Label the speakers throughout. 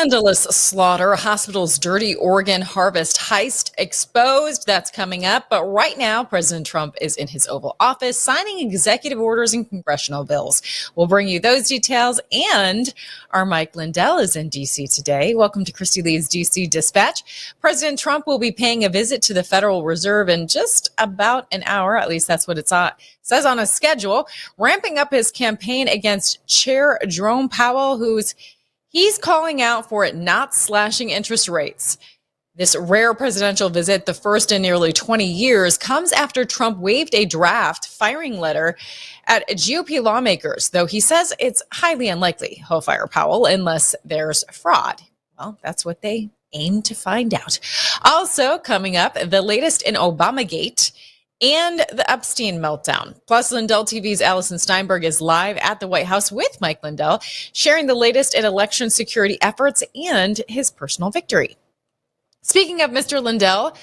Speaker 1: Scandalous slaughter, hospital's dirty organ harvest heist exposed. That's coming up. But right now, President Trump is in his Oval Office signing executive orders and congressional bills. We'll bring you those details. And our Mike Lindell is in D.C. today. Welcome to Christy Lee's D.C. Dispatch. President Trump will be paying a visit to the Federal Reserve in just about an hour. At least that's what it says on a schedule. Ramping up his campaign against Chair Jerome Powell, He's calling out for it not slashing interest rates. This rare presidential visit, the first in nearly 20 years, comes after Trump waived a draft firing letter at GOP lawmakers, though he says it's highly unlikely he'll fire Powell unless there's fraud. Well, that's what they aim to find out. Also coming up, the latest in Obamagate and the Epstein meltdown. Plus, Lindell TV's Allison Steinberg is live at the White House with Mike Lindell, sharing the latest in election security efforts and his personal victory. Speaking of Mr. Lindell,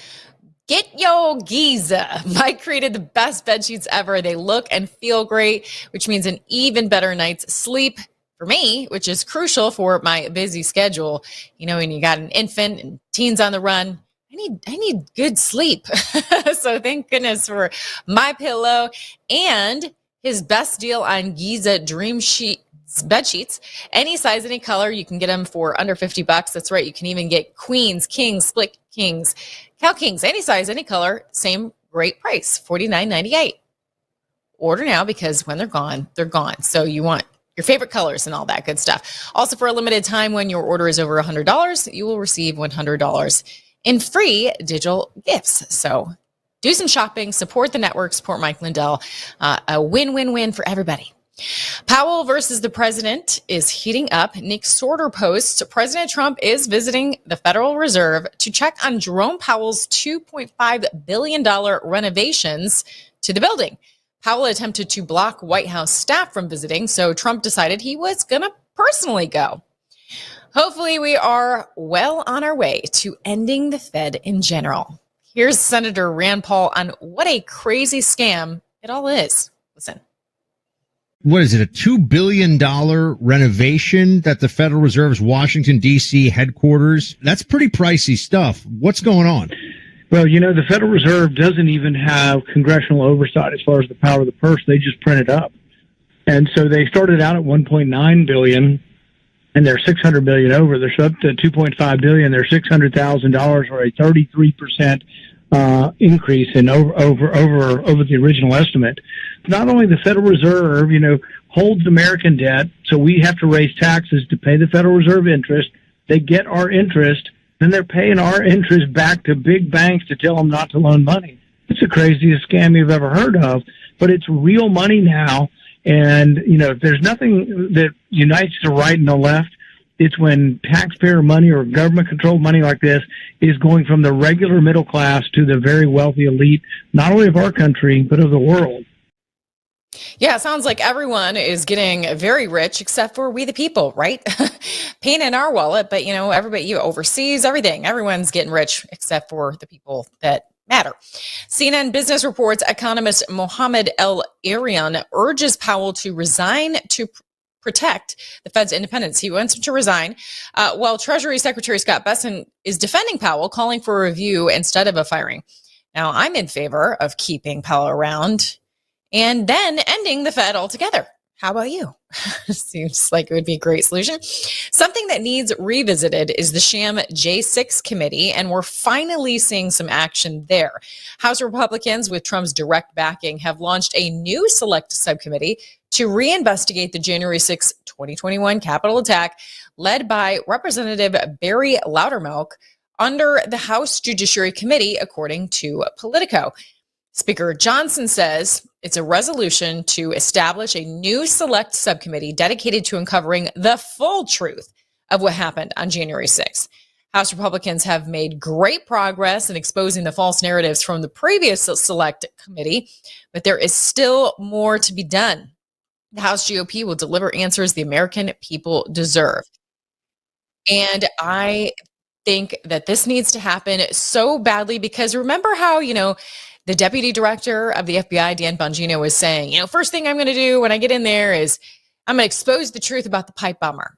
Speaker 1: get your Giza. Mike created the best bed sheets ever. They look and feel great, which means an even better night's sleep for me, which is crucial for my busy schedule. You know, when you got an infant and teens on the run, I need good sleep. So thank goodness for my pillow and his best deal on Giza Dream Sheets bed sheets. Any size, any color, you can get them for under $50. That's right. You can even get queens, kings, split kings, Cal Kings, any size, any color, same great price, $49.98. Order now because when they're gone, they're gone. So you want your favorite colors and all that good stuff. Also, for a limited time, when your order is over $100, you will receive $100 in free digital gifts. So do some shopping, support the network, support Mike Lindell. A win-win-win for everybody. Powell versus the president is heating up. Nick Sorter posts, President Trump is visiting the Federal Reserve to check on Jerome Powell's $2.5 billion renovations to the building. Powell attempted to block White House staff from visiting, so Trump decided he was going to personally go. Hopefully, we are well on our way to ending the Fed in general. Here's Senator Rand Paul on what a crazy scam it all is. Listen.
Speaker 2: What is it, a $2 billion renovation that the Federal Reserve's Washington, D.C. headquarters? That's pretty pricey stuff. What's going on?
Speaker 3: Well, you know, the Federal Reserve doesn't even have congressional oversight as far as the power of the purse. They just print it up. And so they started out at $1.9 billion. And they're $600 million over. They're up to $2.5 billion. They're $600,000, or a 33% increase in over the original estimate. Not only the Federal Reserve, you know, holds American debt, so we have to raise taxes to pay the Federal Reserve interest. They get our interest, then they're paying our interest back to big banks to tell them not to loan money. It's the craziest scam you've ever heard of, but it's real money now. And, you know, if there's nothing that unites the right and the left, it's when taxpayer money or government-controlled money like this is going from the regular middle class to the very wealthy elite, not only of our country, but of the world.
Speaker 1: Yeah, it sounds like everyone is getting very rich except for we the people, right? Pain in our wallet, but, you know, everybody, you overseas, everything, everyone's getting rich except for the people that matter. CNN Business reports economist Mohammed El-Erian urges Powell to resign to protect the Fed's independence. He wants him to resign, while Treasury Secretary Scott Bessent is defending Powell, calling for a review instead of a firing. Now, I'm in favor of keeping Powell around and then ending the Fed altogether. How about you? Seems like it would be a great solution. Something that needs revisited is the sham J6 committee, and we're finally seeing some action there. House Republicans, with Trump's direct backing, have launched a new select subcommittee to reinvestigate the January 6, 2021 Capitol attack led by Representative Barry Loudermilk under the House Judiciary Committee, according to Politico. Speaker Johnson says it's a resolution to establish a new select subcommittee dedicated to uncovering the full truth of what happened on January 6th. House Republicans have made great progress in exposing the false narratives from the previous select committee, but there is still more to be done. The House GOP will deliver answers the American people deserve. And I think that this needs to happen so badly because remember how, you know, the deputy director of the FBI, Dan Bongino, was saying, you know, first thing I'm going to do when I get in there is I'm going to expose the truth about the pipe bomber.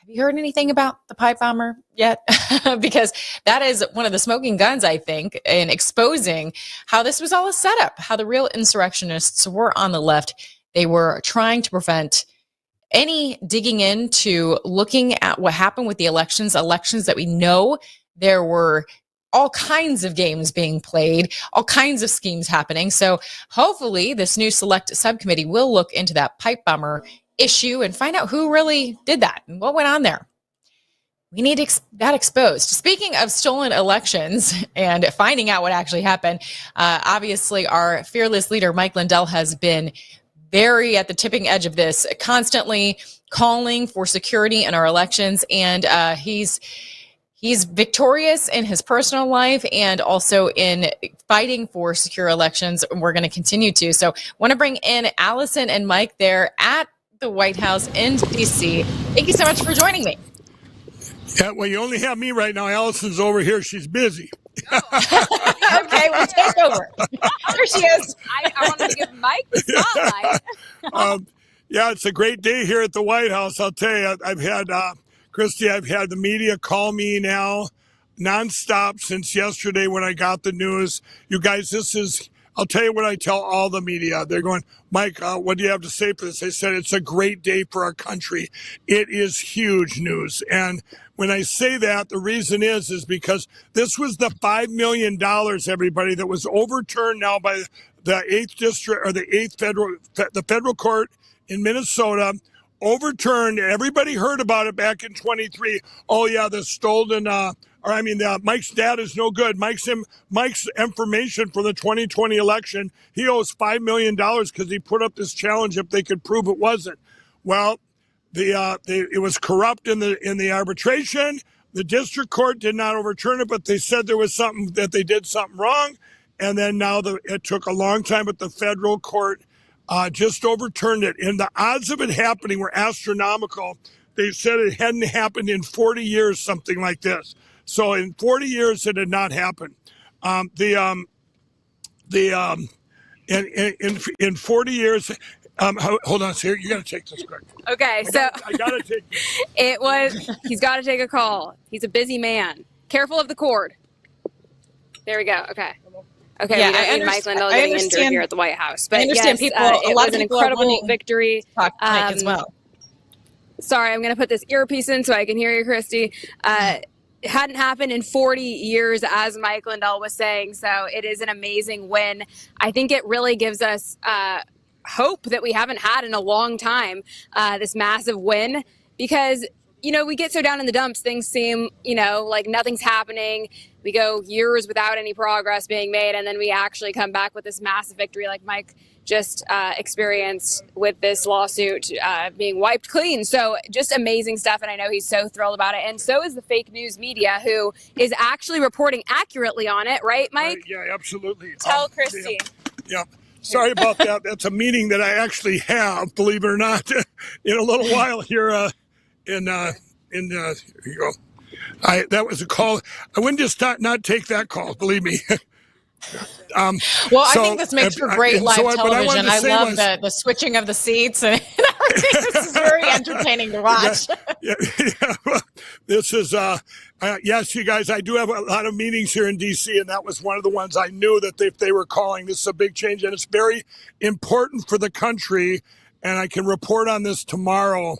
Speaker 1: have you heard anything about the pipe bomber yet? Because that is one of the smoking guns, I think, in exposing how this was all a setup, how the real insurrectionists were on the left. They were trying to prevent any digging into looking at what happened with the elections that we know there were all kinds of games being played, all kinds of schemes happening. So hopefully this new select subcommittee will look into that pipe bomber issue and find out who really did that and what went on there. We need that exposed. Speaking of stolen elections and finding out what actually happened, obviously our fearless leader, Mike Lindell, has been very at the tipping edge of this, constantly calling for security in our elections. And he's victorious in his personal life and also in fighting for secure elections. And we're going to continue to. So want to bring in Allison and Mike there at the White House in DC. Thank you so much for joining me.
Speaker 4: Yeah, well, you only have me right now. Allison's over here. She's busy.
Speaker 1: Okay, we'll take over. There she is.
Speaker 5: I wanted to give Mike the spotlight.
Speaker 4: Yeah, it's a great day here at the White House. I'll tell you, I've had, Christy, I've had the media call me now nonstop since yesterday when I got the news. You guys, I'll tell you what I tell all the media. They're going, Mike, what do you have to say for this? I said, it's a great day for our country. It is huge news. And when I say that, the reason is because this was the $5 million, everybody, that was overturned now by the 8th district or the federal court in Minnesota, overturned. Everybody heard about it back in 23. Oh yeah, the stolen, Mike's dad is no good. Mike's information from the 2020 election, he owes $5 million because he put up this challenge if they could prove it wasn't. Well, it was corrupt in the arbitration. The district court did not overturn it, but they said there was something that they did something wrong. And then now it took a long time, but the federal court just overturned it. And the odds of it happening were astronomical. They said it hadn't happened in 40 years, something like this. So in 40 years, it had not happened. In 40 years. Hold on, Sarah. You got to take this quick.
Speaker 5: Okay,
Speaker 4: I got to take this.
Speaker 5: He's got to take a call. He's a busy man. Careful of the cord. There we go. Okay. Okay,
Speaker 1: Yeah,
Speaker 5: we don't need Mike Lindell getting injured here at the White House. But
Speaker 1: I understand
Speaker 5: yes,
Speaker 1: people.
Speaker 5: it
Speaker 1: A lot
Speaker 5: was
Speaker 1: of
Speaker 5: an
Speaker 1: people are
Speaker 5: incredible
Speaker 1: wanting
Speaker 5: victory.
Speaker 1: to talk to Mike as well.
Speaker 5: Sorry, I'm going to put this earpiece in so I can hear you, Christy. It hadn't happened in 40 years, as Mike Lindell was saying. So it is an amazing win. I think it really gives us hope that we haven't had in a long time, this massive win, because, we get so down in the dumps, things seem, like nothing's happening. We go years without any progress being made, and then we actually come back with this massive victory like Mike just experienced with this lawsuit being wiped clean. So just amazing stuff, and I know he's so thrilled about it. And so is the fake news media, who is actually reporting accurately on it, right, Mike?
Speaker 4: Yeah, absolutely.
Speaker 5: Tell Christy.
Speaker 4: Yeah. Sorry about that. That's a meeting that I actually have, believe it or not, in a little while here. Here you go. That was a call. I wouldn't just not take that call, believe me.
Speaker 1: I think this makes for great live television. I love the switching of the seats and everything. This is very entertaining to watch.
Speaker 4: Yeah. This is, yes, you guys, I do have a lot of meetings here in D.C., and that was one of the ones I knew that they were calling. This is a big change, and it's very important for the country, and I can report on this tomorrow.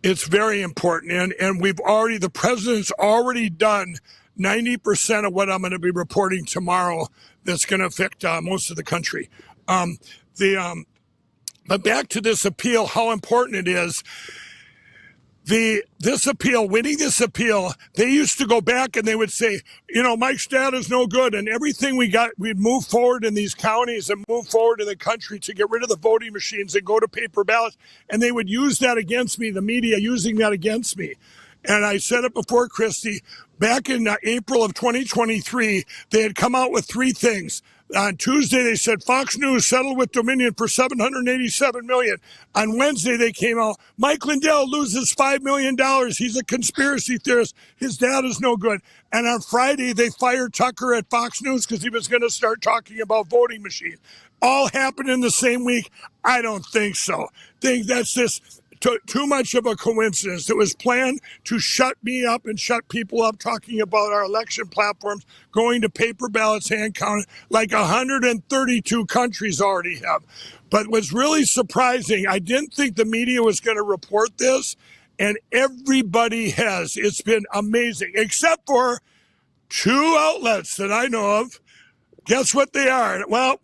Speaker 4: It's very important, and the president's already done 90% of what I'm going to be reporting tomorrow that's going to affect most of the country. But back to this appeal, how important it is. Winning this appeal, they used to go back and they would say, Mike's dad is no good, and everything we'd move forward in these counties and move forward in the country to get rid of the voting machines and go to paper ballots, and they would use that against me, the media using that against me. And I said it before, Christy, back in April of 2023, they had come out with three things. On Tuesday, they said Fox News settled with Dominion for $787 million. On Wednesday, they came out, Mike Lindell loses $5 million. He's a conspiracy theorist. His dad is no good. And on Friday, they fired Tucker at Fox News because he was going to start talking about voting machines. All happened in the same week? I don't think so. Think that's this too much of a coincidence. It was planned to shut me up and shut people up talking about our election platforms, going to paper ballots, hand counted, like 132 countries already have. But what's really surprising, I didn't think the media was going to report this, and everybody has. It's been amazing, except for two outlets that I know of. Guess what they are? Well,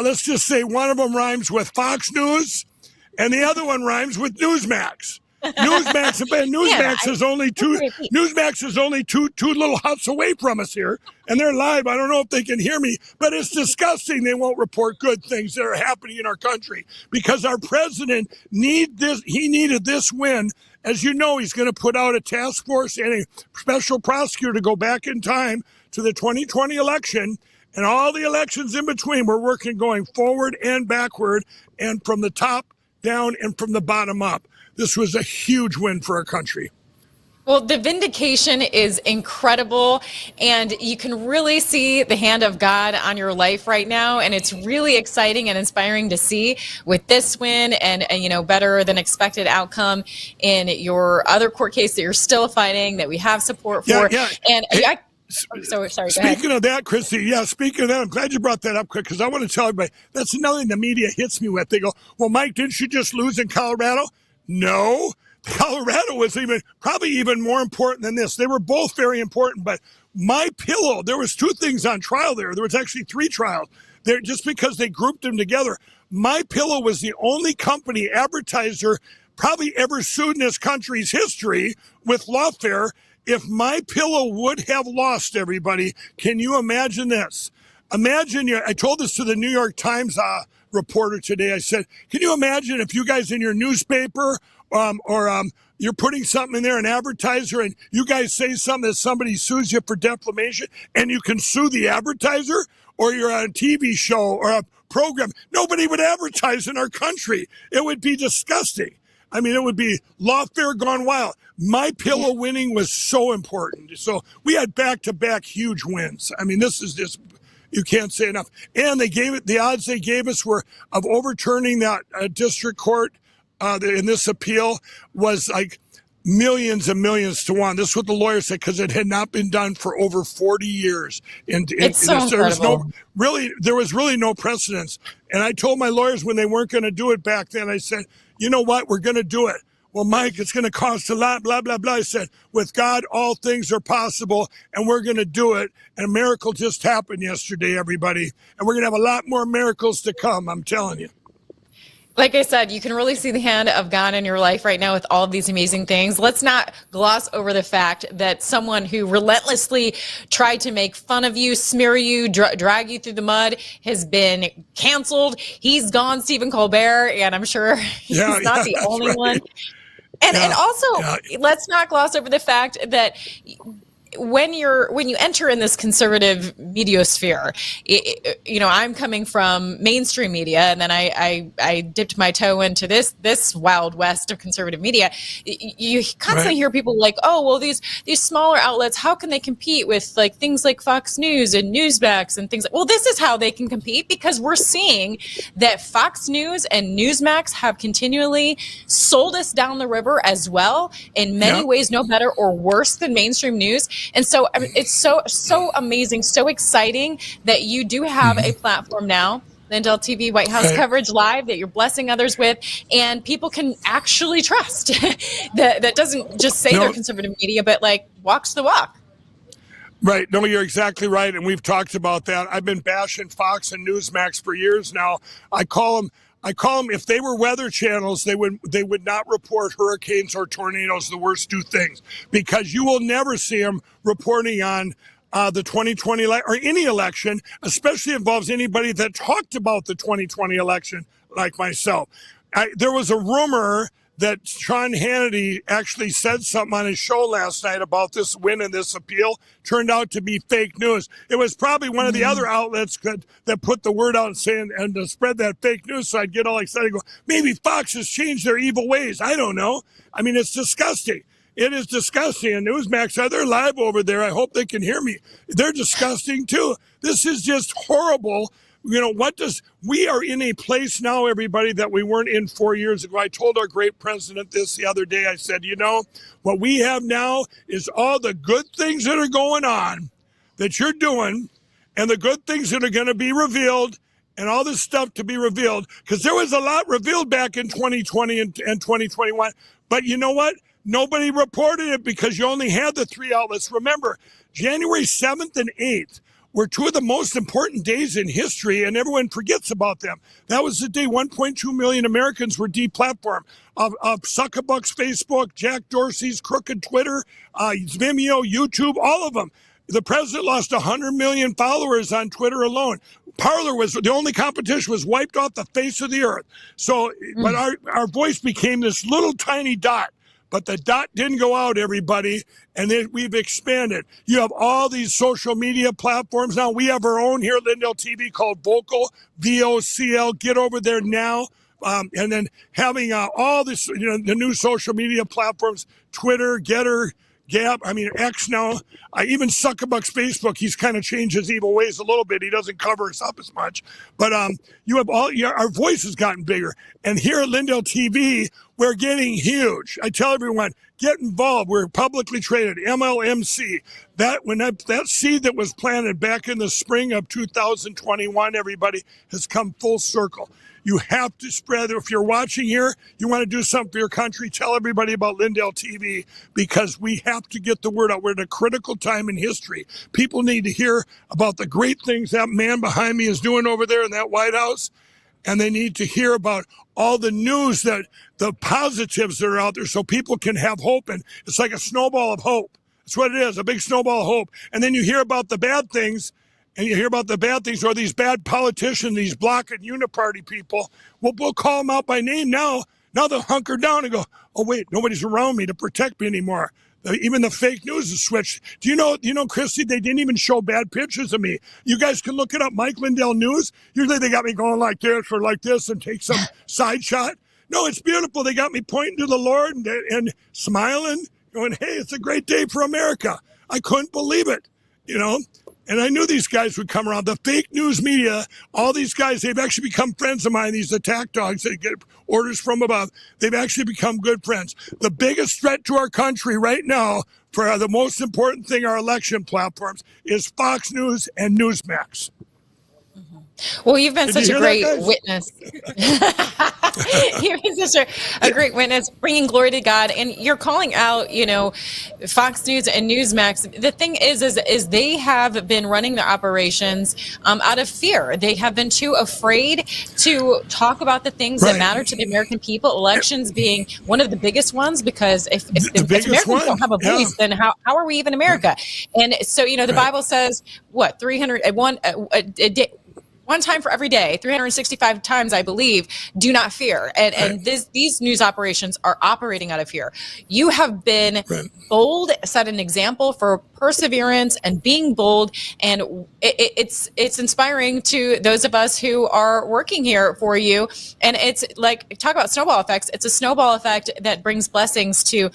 Speaker 4: let's just say one of them rhymes with Fox News, and the other one rhymes with Newsmax. Newsmax is only two little huts away from us here, and they're live. I don't know if they can hear me, but it's disgusting. They won't report good things that are happening in our country because our president needed this win. As you know, he's going to put out a task force and a special prosecutor to go back in time to the 2020 election and all the elections in between. We're working going forward and backward and from the top down and from the bottom up. This was a huge win for our country.
Speaker 1: Well, the vindication is incredible, and you can really see the hand of God on your life right now, and it's really exciting and inspiring to see with this win and better than expected outcome in your other court case that you're still fighting, that we have support for.
Speaker 4: Yeah.
Speaker 1: And
Speaker 4: hey,
Speaker 1: sorry,
Speaker 4: speaking of that, Christy, speaking of that, I'm glad you brought that up quick because I want to tell everybody that's another thing the media hits me with. They go, well, Mike, didn't you just lose in Colorado? No. Colorado was probably even more important than this. They were both very important, but My Pillow, there was two things on trial there. There was actually three trials there just because they grouped them together. My Pillow was the only company advertiser probably ever sued in this country's history with lawfare. If My Pillow would have lost, everybody, can you imagine this? I told this to the New York Times reporter today. I said, can you imagine if you guys in your newspaper or you're putting something in there, an advertiser, and you guys say something that somebody sues you for defamation, and you can sue the advertiser, or you're on a TV show or a program. Nobody would advertise in our country. It would be disgusting. I mean, it would be lawfare gone wild. My Pillow winning was so important. So we had back-to-back huge wins. I mean, this is just, you can't say enough. And the odds they gave us were of overturning that district court in this appeal was like millions and millions to one. This is what the lawyer said, because it had not been done for over 40 years. And there was really no precedence. And I told my lawyers when they weren't going to do it back then, I said, you know what, we're going to do it. Well, Mike, it's going to cost a lot, blah, blah, blah. I said, with God, all things are possible, and we're going to do it. And a miracle just happened yesterday, everybody. And we're going to have a lot more miracles to come, I'm telling you.
Speaker 1: Like I said, you can really see the hand of God in your life right now with all of these amazing things. Let's not gloss over the fact that someone who relentlessly tried to make fun of you, smear you, drag you through the mud has been canceled. He's gone, Stephen Colbert, and I'm sure he's not the only one. And also, let's not gloss over the fact that when you enter in this conservative media sphere, I'm coming from mainstream media, and then I dipped my toe into this wild west of conservative media. You constantly hear people like, oh, well, these smaller outlets, how can they compete with like things like Fox News and Newsmax and things like? Well, this is how they can compete, because we're seeing that Fox News and Newsmax have continually sold us down the river as well, in many ways no better or worse than mainstream news. And so it's so amazing, so exciting that you do have a platform now, Lindell TV White House Coverage Live, that you're blessing others with, and people can actually trust that doesn't just say they're conservative media, but like walks the walk.
Speaker 4: Right. No, you're exactly right. And we've talked about that. I've been bashing Fox and Newsmax for years now. I call them, if they were weather channels, they would not report hurricanes or tornadoes, the worst two things, because you will never see them reporting on the 2020 or any election, especially involves anybody that talked about the 2020 election like myself. There was a rumor that Sean Hannity actually said something on his show last night about this win and this appeal. Turned out to be fake news. It was probably one of the other outlets that put the word out and to spread that fake news. So I'd get all excited and go, maybe Fox has changed their evil ways. I don't know. I mean, it's disgusting. It is disgusting. And Newsmax, they're live over there. I hope they can hear me. They're disgusting too. This is just horrible. We are in a place now, everybody, that we weren't in 4 years ago. I told our great president this the other day. I said, what we have now is all the good things that are going on that you're doing and the good things that are going to be revealed and all this stuff to be revealed, because there was a lot revealed back in 2020 and 2021. But you know what? Nobody reported it because you only had the three outlets. Remember, January 7th and 8th were two of the most important days in history, and everyone forgets about them. That was the day 1.2 million Americans were deplatformed of Zuckerberg's Facebook, Jack Dorsey's crooked Twitter, Vimeo, YouTube, all of them. The president lost 100 million followers on Twitter alone. Parler was the only competition, was wiped off the face of the earth. So, but our voice became this little tiny dot. But the dot didn't go out, everybody, and then we've expanded. You have all these social media platforms now. We have our own here at Lindell TV called Vocal, VOCL. Get over there now. And then having all this, the new social media platforms, Twitter, Getter, Gap, X now, even Zuckerberg's Facebook, he's kind of changed his evil ways a little bit. He doesn't cover us up as much. But you have our voice has gotten bigger. And here at Lindell TV, we're getting huge. I tell everyone, get involved. We're publicly traded, MLMC. That seed that was planted back in the spring of 2021, everybody, has come full circle. You have to spread. If you're watching here, you want to do something for your country, tell everybody about Lindell TV, because we have to get the word out. We're at a critical time in history. People need to hear about the great things that man behind me is doing over there in that White House. And they need to hear about all the news, that the positives that are out there, so people can have hope. And it's like a snowball of hope. That's what it is, a big snowball of hope. And then you hear about the bad things, or these bad politicians, these bloc and uniparty people. We'll call them out by name now. Now they'll hunker down and go, oh, wait, nobody's around me to protect me anymore. Even the fake news has switched. Do you know, Christy, they didn't even show bad pictures of me. You guys can look it up, Mike Lindell News. Usually they got me going like this or like this and take some side shot. No, it's beautiful. They got me pointing to the Lord and smiling, going, hey, it's a great day for America. I couldn't believe it, And I knew these guys would come around. The fake news media, all these guys, they've actually become friends of mine, these attack dogs that get orders from above. They've actually become good friends. The biggest threat to our country right now, for the most important thing, our election platforms, is Fox News and Newsmax.
Speaker 1: Well, you've been such a great witness. You've been such a great witness, bringing glory to God, and you're calling out, Fox News and Newsmax. The thing is they have been running their operations out of fear. They have been too afraid to talk about the things that matter to the American people. Elections being one of the biggest ones, because if Americans don't have a voice, then how are we even America? And so, the Bible says, what, 301 a day. One time for every day, 365 times, I believe, do not fear. And these news operations are operating out of fear. You have been bold, set an example for perseverance and being bold. And it's inspiring to those of us who are working here for you. And it's like, talk about snowball effects. It's a snowball effect that brings blessings to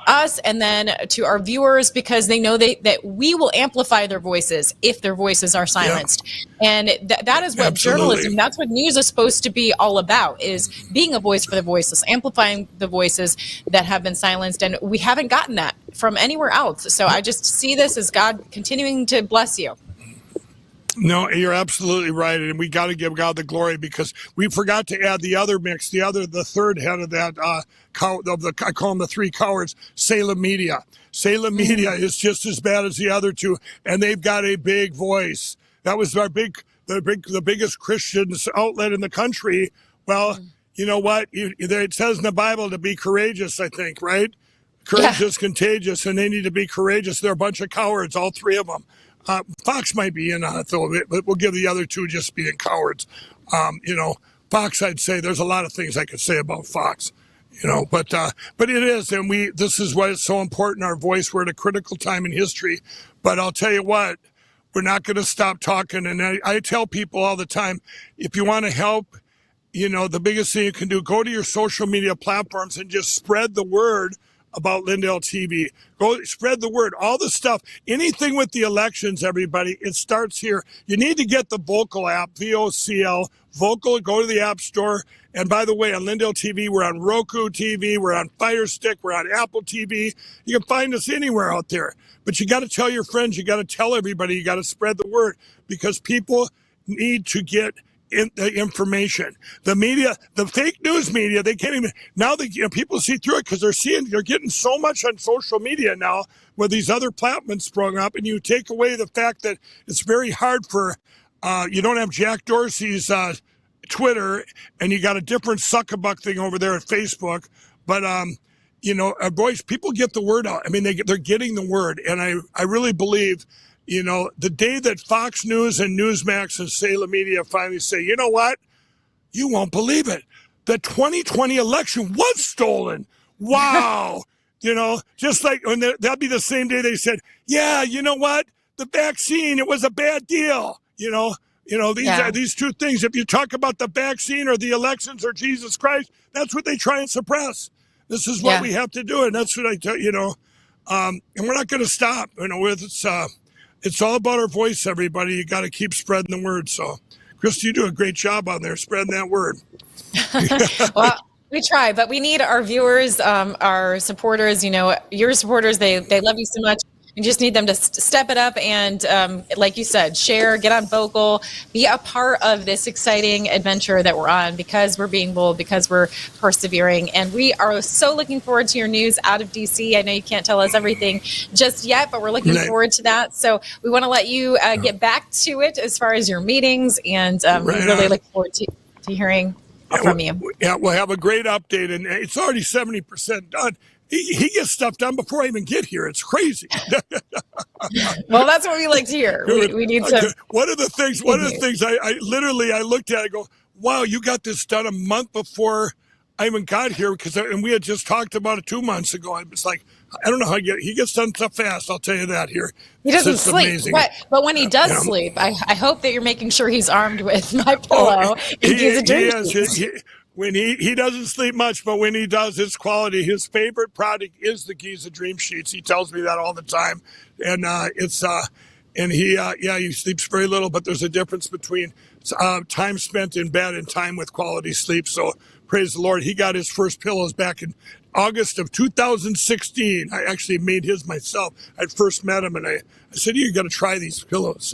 Speaker 1: us and then to our viewers, because they know that we will amplify their voices if their voices are silenced. And that is what journalism, that's what news is supposed to be all about, is being a voice for the voiceless, amplifying the voices that have been silenced. And we haven't gotten that from anywhere else. So I just see this as God continuing to bless you.
Speaker 4: No, you're absolutely right, and we got to give God the glory, because we forgot to add the other mix, the third head of that I call them the three cowards, Salem Media. Salem Media is just as bad as the other two, and they've got a big voice. That was the biggest Christian outlet in the country. Well, you know what? It says in the Bible to be courageous, I think, right? Courage is contagious, and they need to be courageous. They're a bunch of cowards, all three of them. Fox might be in on it, though, but we'll give the other two just being cowards. Fox, I'd say there's a lot of things I could say about Fox, but it is, and this is why it's so important, our voice. We're at a critical time in history, but I'll tell you what, we're not going to stop talking. And I tell people all the time, if you want to help, the biggest thing you can do, go to your social media platforms and just spread the word about Lindell TV. Go spread the word. All the stuff, anything with the elections, everybody, it starts here. You need to get the Vocal app, VOCL. Vocal, go to the App Store. And by the way, on Lindell TV, we're on Roku TV, we're on Fire Stick, we're on Apple TV. You can find us anywhere out there. But you got to tell your friends, you got to tell everybody, you got to spread the word because people need to get the information. The media, the fake news media, they can't even, now people see through it because they're getting so much on social media now where these other platforms sprung up, and you take away the fact that it's very hard for, you don't have Jack Dorsey's Twitter, and you got a different suck-a-buck thing over there at Facebook. But, boys, people get the word out. I mean, they're getting the word, and I really believe, the day that Fox News and Newsmax and Salem Media finally say, you know what? You won't believe it. The 2020 election was stolen. Wow. Just like that'll be the same day they said, yeah, you know what? The vaccine, it was a bad deal. These two things. If you talk about the vaccine or the elections or Jesus Christ, that's what they try and suppress. This is what we have to do. And that's what I tell and we're not going to stop. It's all about our voice, everybody. You got to keep spreading the word. So, Christy, you do a great job on there spreading that word.
Speaker 1: Well, we try, but we need our viewers, our supporters, your supporters, they love you so much. We just need them to step it up and, like you said, share, get on Vocal, be a part of this exciting adventure that we're on because we're being bold, because we're persevering. And we are so looking forward to your news out of D.C. I know you can't tell us everything just yet, but we're looking forward to that. So we want to let you get back to it as far as your meetings, and we really look forward to hearing from you.
Speaker 4: Yeah, we'll have a great update, and it's already 70% done. He gets stuff done before I even get here. It's crazy.
Speaker 1: Well, that's what we like to hear. We need to.
Speaker 4: One of the things I literally looked at, I go, wow, you got this done a month before I even got here, and we had just talked about it 2 months ago. It's like, I don't know how he gets done stuff fast. I'll tell you that here.
Speaker 1: He doesn't sleep, but when he does sleep, I hope that you're making sure he's armed with my pillow.
Speaker 4: When he doesn't sleep much, but when he does, it's quality. His favorite product is the Giza Dream Sheets. He tells me that all the time, and he sleeps very little. But there's a difference between time spent in bed and time with quality sleep. So praise the Lord. He got his first pillows back in August of 2016. I actually made his myself. I first met him, and I said, "You got to try these pillows."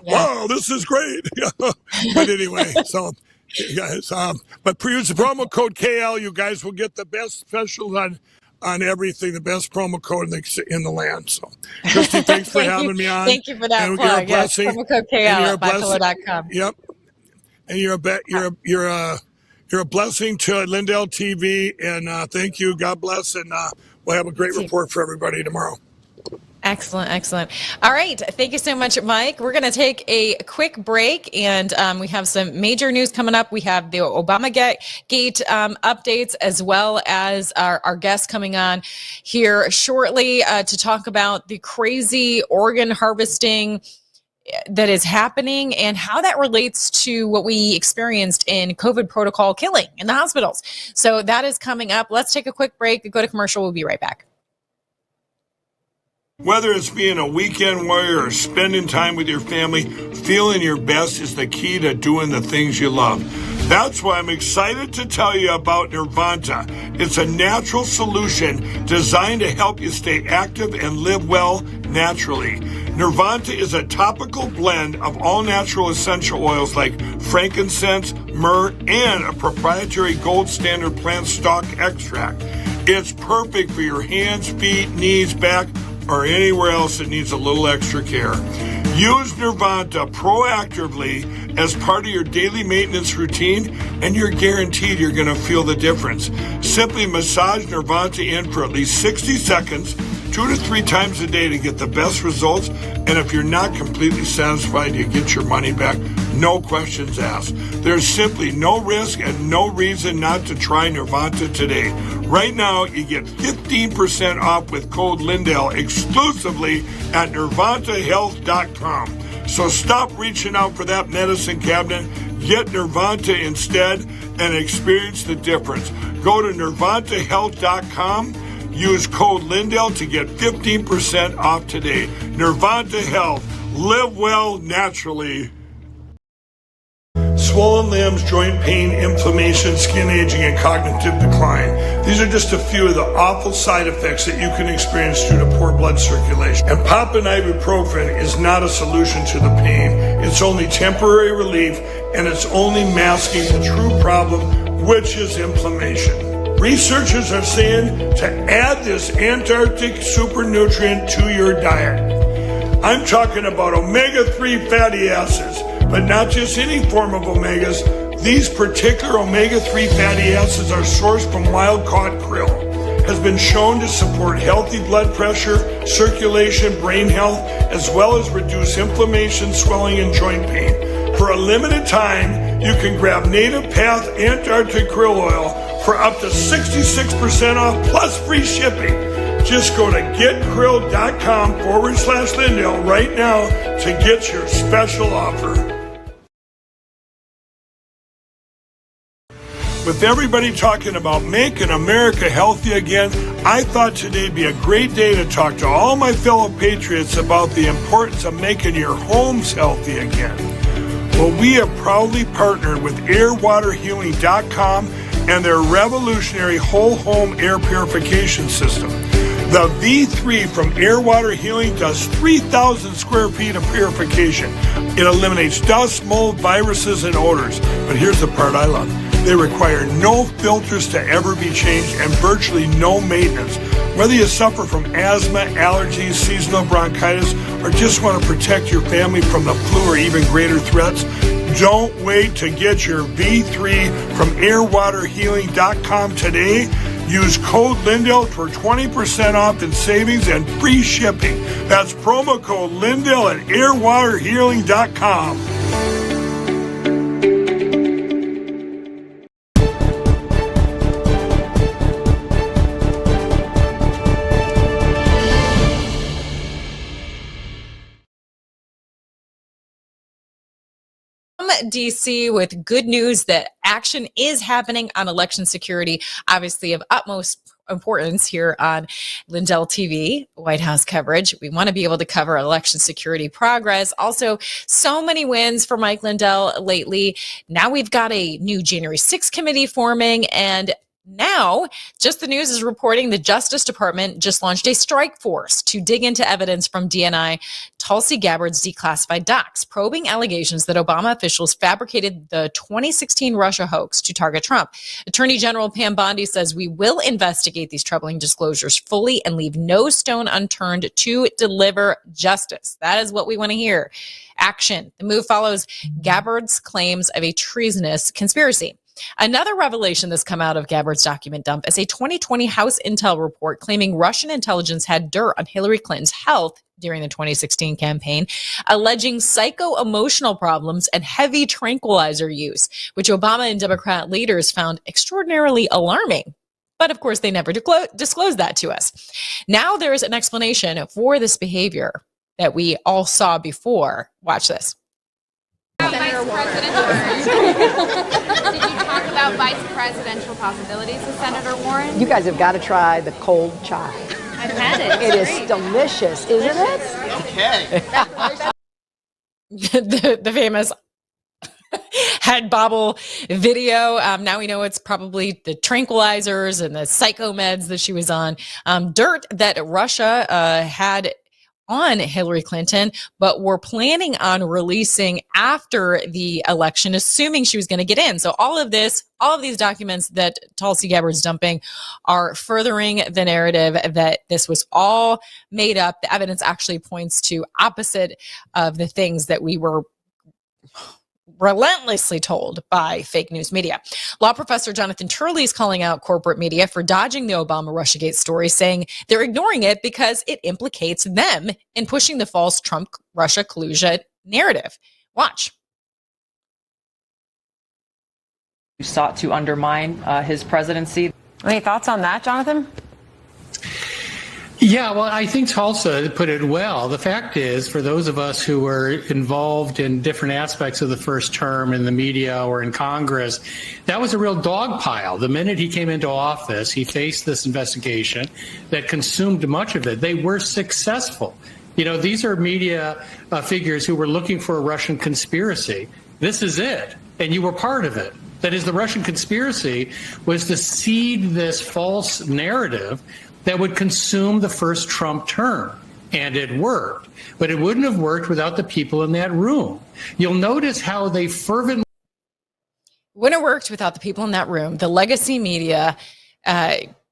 Speaker 4: Wow, this is great. But anyway, so. Guys, but use the promo code KL. You guys will get the best specials on everything. The best promo code in the land. So, Christy, thanks for having me on.
Speaker 1: Thank you for that plug. Yes, promo code KL at bypillow.com.
Speaker 4: Yep, and you're a blessing to Lindell TV, and thank you. God bless, and we'll have a great report for everybody tomorrow.
Speaker 1: Excellent. All right. Thank you so much, Mike. We're going to take a quick break, and we have some major news coming up. We have the Obamagate updates, as well as our guest coming on here shortly to talk about the crazy organ harvesting that is happening and how that relates to what we experienced in COVID protocol killing in the hospitals. So that is coming up. Let's take a quick break, go to commercial. We'll be right back.
Speaker 4: Whether it's being a weekend warrior or spending time with your family, feeling your best is the key to doing the things you love. That's why I'm excited to tell you about Nirvanta. It's a natural solution designed to help you stay active and live well naturally. Nirvanta is a topical blend of all natural essential oils like frankincense, myrrh, and a proprietary gold standard plant stock extract. It's perfect for your hands, feet, knees, back, or anywhere else that needs a little extra care. Use Nirvanta proactively as part of your daily maintenance routine, and you're guaranteed you're going to feel the difference. Simply massage Nirvanta in for at least 60 seconds, 2 to 3 times a day to get the best results. And if you're not completely satisfied, you get your money back. No questions asked. There's simply no risk and no reason not to try Nirvanta today. Right now, you get 15% off with code Lindell exclusively at nirvantahealth.com. So stop reaching out for that medicine cabinet. Get Nirvanta instead. and experience the difference. Go to nirvantahealth.com. Use code Lindell to get 15% off today. Nirvanta Health. Live well naturally. Swollen limbs, joint pain, inflammation, skin aging, and cognitive decline. These are just a few of the awful side effects that you can experience due to poor blood circulation. And popping ibuprofen is not a solution to the pain. It's only temporary relief, and it's only masking the true problem, which is inflammation. Researchers are saying to add this Antarctic super nutrient to your diet. I'm talking about omega-3 fatty acids, but not just any form of omegas. These particular omega-3 fatty acids are sourced from wild-caught krill. Has been shown to support healthy blood pressure, circulation, brain health, as well as reduce inflammation, swelling, and joint pain. For a limited time, you can grab Native Path Antarctic Krill Oil for up to 66% off plus free shipping. Just go to getkrill.com/Lindell right now to get your special offer. With everybody talking about making America healthy again, I thought today'd be a great day to talk to all my fellow patriots about the importance of making your homes healthy again. Well, we have proudly partnered with airwaterhealing.com and their revolutionary whole home air purification system. The V3 from Air Water Healing does 3,000 square feet of purification. It eliminates dust, mold, viruses, and odors. But here's the part I love. They require no filters to ever be changed and virtually no maintenance. Whether you suffer from asthma, allergies, seasonal bronchitis, or just want to protect your family from the flu or even greater threats, don't wait to get your V3 from airwaterhealing.com today. Use code Lindell for 20% off in savings and free shipping. That's promo code Lindell at airwaterhealing.com.
Speaker 1: DC with good news that action is happening on election security, obviously of utmost importance here on Lindell TV, White House coverage. We want to be able to cover election security progress. Also, so many wins for Mike Lindell lately. Now we've got a new January 6th committee forming, and now, just the news is reporting the Justice Department just launched a strike force to dig into evidence from DNI Tulsi Gabbard's declassified docs, probing allegations that Obama officials fabricated the 2016 Russia hoax to target Trump. Attorney General Pam Bondi says we will investigate these troubling disclosures fully and leave no stone unturned to deliver justice. That is what we want to hear. Action. The move follows Gabbard's claims of a treasonous conspiracy. Another revelation that's come out of Gabbard's document dump is a 2020 House Intel report claiming Russian intelligence had dirt on Hillary Clinton's health during the 2016 campaign, alleging psycho-emotional problems and heavy tranquilizer use, which Obama and Democrat leaders found extraordinarily alarming. But of course, they never disclosed that to us. Now there is an explanation for this behavior that we all saw before. Watch this.
Speaker 6: Senator Warren. Did you talk about vice presidential possibilities with Senator Warren?
Speaker 7: You guys have got to try the cold chai.
Speaker 6: I've had it.
Speaker 7: It is delicious, isn't it?
Speaker 6: Okay.
Speaker 1: the famous head bobble video. Now we know it's probably the tranquilizers and the psychomeds that she was on. Dirt that Russia had on Hillary Clinton, but were planning on releasing after the election, assuming she was going to get in. So all of these documents that Tulsi Gabbard's dumping are furthering the narrative that this was all made up. The evidence actually points to opposite of the things that we were relentlessly told by fake news media. Law professor Jonathan Turley is calling out corporate media for dodging the Obama Russiagate story, saying they're ignoring it because it implicates them in pushing the false Trump-Russia collusion narrative. Watch.
Speaker 8: You sought to undermine his presidency.
Speaker 9: Any thoughts on that, Jonathan? Yeah, well, I think Tulsa put it well. The fact is, for those of us who were involved in different aspects of the first term in the media or in Congress, that was a real dog pile. The minute he came into office, he faced this investigation that consumed much of it. They were successful. You know, these are media figures who were looking for a Russian conspiracy. This is it, and you were part of it. That is, the Russian conspiracy was to seed this false narrative that would consume the first Trump term. And it worked. But it wouldn't have worked without the people in that room. You'll notice how they fervently...
Speaker 1: Wouldn't have worked without the people in that room. The legacy media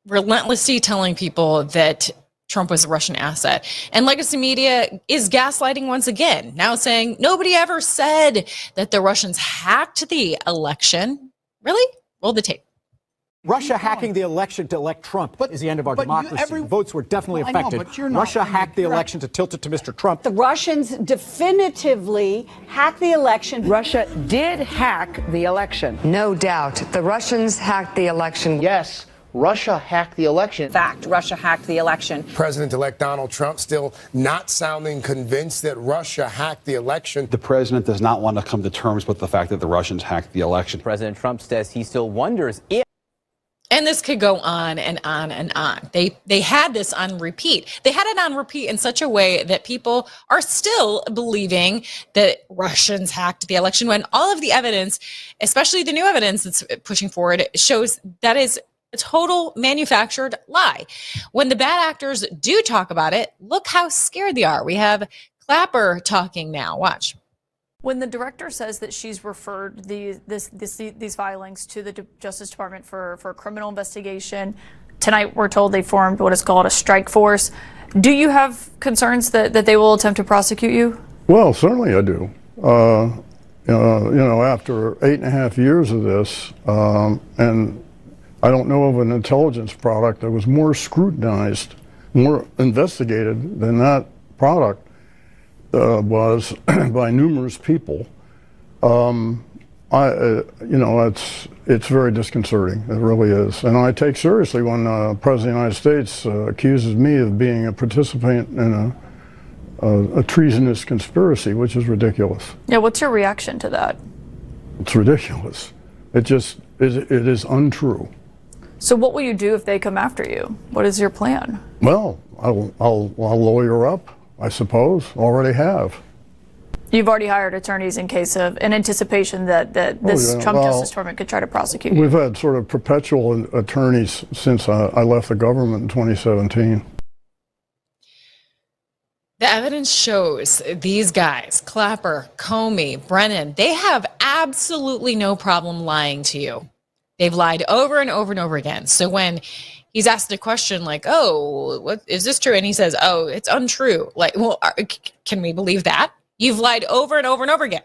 Speaker 1: relentlessly telling people that Trump was a Russian asset. And legacy media is gaslighting once again, now saying nobody ever said that the Russians hacked the election. Really? Roll the tape.
Speaker 10: Russia hacking the election to elect Trump is the end of our democracy. Votes were definitely affected. Russia hacked the election to tilt it to Mr. Trump.
Speaker 7: The Russians definitively hacked the election.
Speaker 11: Russia did hack the election.
Speaker 12: No doubt. The Russians hacked the election.
Speaker 13: Yes. Russia hacked the election.
Speaker 11: Fact, Russia hacked the election.
Speaker 14: President-elect Donald Trump still not sounding convinced that Russia hacked the election.
Speaker 15: The president does not want to come to terms with the fact that the Russians hacked the election.
Speaker 8: President Trump says he still wonders if...
Speaker 1: And this could go on and on and on. They had this on repeat. They had it on repeat in such a way that people are still believing that Russians hacked the election when all of the evidence, especially the new evidence that's pushing forward, shows that is a total manufactured lie. When the bad actors do talk about it, look how scared they are. We have Clapper talking now. Watch.
Speaker 16: When the director says that she's referred these filings to the Justice Department for a criminal investigation, tonight we're told they formed what is called a strike force. Do you have concerns that they will attempt to prosecute you?
Speaker 17: Well, certainly I do. After 8.5 years of this, and I don't know of an intelligence product that was more scrutinized, more investigated than that product was by numerous people. It's very disconcerting. It really is. And I take seriously when the President of the United States accuses me of being a participant in a treasonous conspiracy, which is ridiculous.
Speaker 16: Yeah, what's your reaction to that?
Speaker 17: It's ridiculous. It is untrue.
Speaker 16: So what will you do if they come after you? What is your plan?
Speaker 17: Well, I'll lawyer up, I suppose. Already have.
Speaker 16: You've already hired attorneys in anticipation that this Trump Justice Department could try to prosecute you.
Speaker 17: We've had sort of perpetual attorneys since I left the government in 2017.
Speaker 1: The evidence shows these guys, Clapper, Comey, Brennan, they have absolutely no problem lying to you. They've lied over and over and over again. So when he's asked a question like, oh, what is this true? And he says, oh, it's untrue. Like, well, can we believe that? You've lied over and over and over again.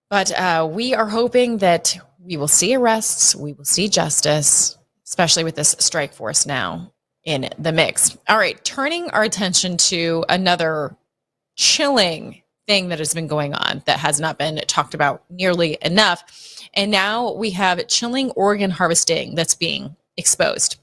Speaker 1: But we are hoping that we will see arrests, we will see justice, especially with this strike force now in the mix. All right, turning our attention to another chilling thing that has been going on that has not been talked about nearly enough. And now we have chilling organ harvesting that's being exposed.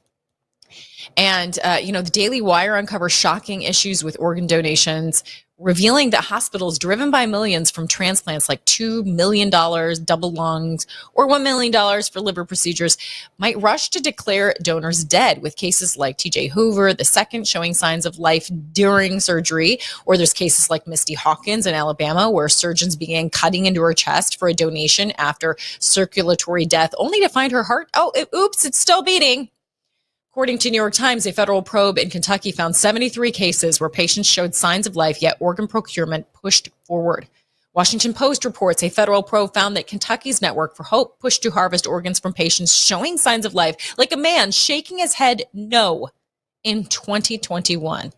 Speaker 1: And, the Daily Wire uncovers shocking issues with organ donations, revealing that hospitals driven by millions from transplants like $2 million double lungs or $1 million for liver procedures might rush to declare donors dead, with cases like TJ Hoover II showing signs of life during surgery, or there's cases like Misty Hawkins in Alabama where surgeons began cutting into her chest for a donation after circulatory death, only to find her heart, it's still beating. According to New York Times, a federal probe in Kentucky found 73 cases where patients showed signs of life, yet organ procurement pushed forward. Washington Post reports a federal probe found that Kentucky's Network for Hope pushed to harvest organs from patients showing signs of life, like a man shaking his head no in 2021.